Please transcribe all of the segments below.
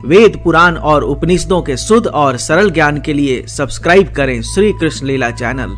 वेद पुराण और उपनिषदों के शुद्ध और सरल ज्ञान के लिए सब्सक्राइब करें श्री कृष्ण लीला चैनल।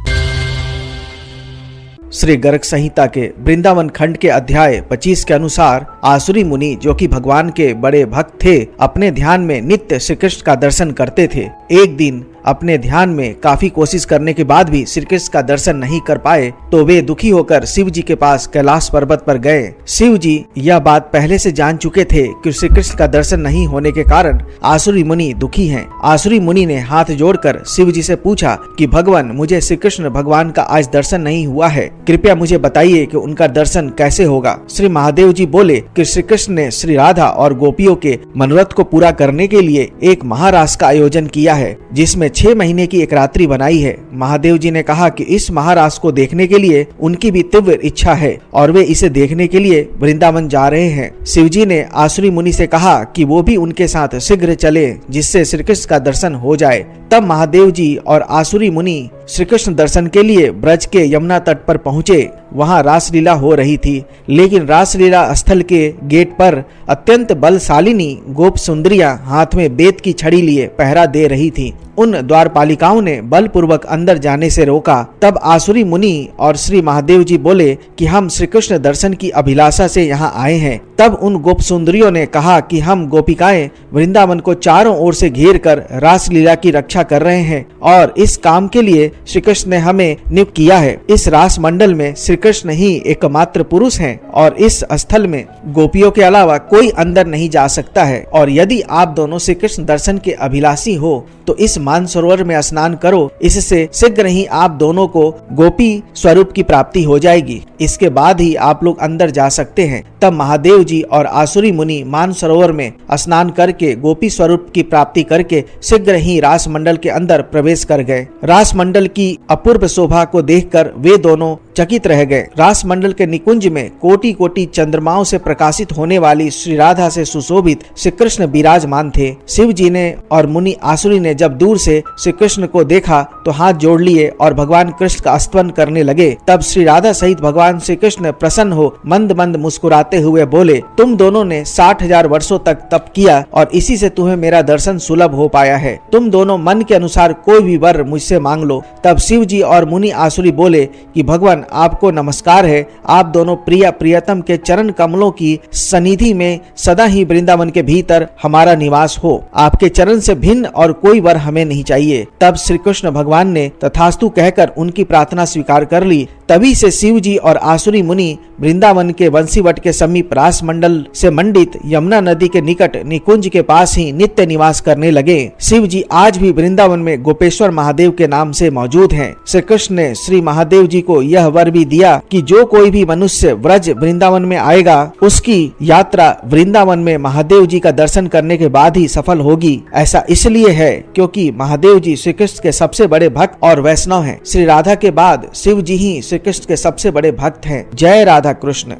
श्री गर्ग संहिता के वृंदावन खंड के अध्याय 25 के अनुसार आसुरी मुनि, जो कि भगवान के बड़े भक्त थे, अपने ध्यान में नित्य श्री कृष्ण का दर्शन करते थे। एक दिन अपने ध्यान में काफी कोशिश करने के बाद भी श्री कृष्ण का दर्शन नहीं कर पाए तो वे दुखी होकर शिव जी के पास कैलाश पर्वत पर गए। शिव जी यह बात पहले से जान चुके थे कि श्री कृष्ण का दर्शन नहीं होने के कारण आसुरी मुनि दुखी हैं। आसुरी मुनि ने हाथ जोड़कर शिव जी से पूछा कि भगवान, मुझे श्री कृष्ण भगवान का आज दर्शन नहीं हुआ है, कृपया मुझे बताइए कि उनका दर्शन कैसे होगा। श्री महादेव जी बोले कि श्री कृष्ण ने श्री राधा और गोपियों के मनोरथ को पूरा करने के लिए एक महारास का आयोजन किया है, जिसमें 6 महीने की एक रात्रि बनाई है। महादेव जी ने कहा कि इस महारास को देखने के लिए उनकी भी तीव्र इच्छा है और वे इसे देखने के लिए वृंदावन जा रहे हैं। शिव जी ने आसुरी मुनि से कहा कि वो भी उनके साथ शीघ्र चले, जिससे श्री कृष्ण का दर्शन हो जाए। तब महादेव जी और आसुरी मुनि श्री कृष्ण दर्शन के लिए ब्रज के यमुना तट पर पहुँचे। वहाँ रासलीला हो रही थी, लेकिन रासलीला स्थल के गेट पर अत्यंत बलशालिनी गोप सुंदरियां हाथ में बेत की छड़ी लिए पहरा दे रही थी। उन द्वारपालिकाओं ने बलपूर्वक अंदर जाने से रोका। तब आसुरी मुनि और श्री महादेव जी बोले कि हम श्री कृष्ण दर्शन की अभिलाषा से यहाँ आए हैं। तब उन गोप सुंदरियों ने कहा कि हम गोपिकाएं वृंदावन को चारों ओर से घेर कर रासलीला की रक्षा कर रहे हैं और इस काम के लिए श्री कृष्ण ने हमें नियुक्त किया है। इस रास मंडल में श्री कृष्ण ही एकमात्र पुरुष हैं और इस स्थल में गोपियों के अलावा कोई अंदर नहीं जा सकता है। और यदि आप दोनों श्री कृष्ण दर्शन के अभिलाषी हो तो इस मानसरोवर में स्नान करो, इससे शीघ्र ही आप दोनों को गोपी स्वरूप की प्राप्ति हो जाएगी। इसके बाद ही आप लोग अंदर जा सकते हैं। तब महादेव जी और आसुरी मुनि मानसरोवर में स्नान करके गोपी स्वरूप की प्राप्ति करके शीघ्र ही रास मंडल के अंदर प्रवेश कर गए। रास मंडल की अपूर्व शोभा को देखकर वे दोनों चकित रह गए। रास मंडल के निकुंज में कोटि कोटि चंद्रमाओं से प्रकाशित होने वाली श्री राधा से सुशोभित श्री कृष्ण विराजमान थे। शिव जी ने और मुनि आसुरी ने जब दूर से श्री कृष्ण को देखा तो हाथ जोड़ लिए और भगवान कृष्ण का स्तवन करने लगे। तब श्री राधा सहित भगवान श्री कृष्ण प्रसन्न हो मंद मंद मुस्कुराते हुए बोले, तुम दोनों ने 60,000 वर्षों तक तप किया और इसी से तुम्हें मेरा दर्शन सुलभ हो पाया है। तुम दोनों मन के अनुसार कोई भी वर मुझसे मांग लो। तब शिव जी और मुनि आसुरी बोले कि भगवान, आपको नमस्कार है। आप दोनों प्रियतम के चरण कमलों की सनिधि में सदा ही वृंदावन के भीतर हमारा निवास हो। आपके चरण से भिन्न और कोई वर हमें नहीं चाहिए। तब श्री कृष्ण भगवान ने तथास्तु कहकर उनकी प्रार्थना स्वीकार कर ली। तभी से शिव जी और आसुरी मुनि वृंदावन के वंशीवट के समीप रास मंडल से मंडित यमुना नदी के निकट निकुंज के पास ही नित्य निवास करने लगे। शिव जी आज भी वृंदावन में गोपेश्वर महादेव के नाम से मौजूद हैं। श्री कृष्ण ने श्री महादेव जी को यह वर भी दिया कि जो कोई भी मनुष्य व्रज वृंदावन में आएगा, उसकी यात्रा वृंदावन में महादेव जी का दर्शन करने के बाद ही सफल होगी। ऐसा इसलिए है क्योंकि महादेव जी श्री कृष्ण के सबसे बड़े भक्त और वैष्णव हैं। श्री राधा के बाद शिव जी ही श्री कृष्ण के सबसे बड़े भक्त हैं। जय राधा कृष्ण।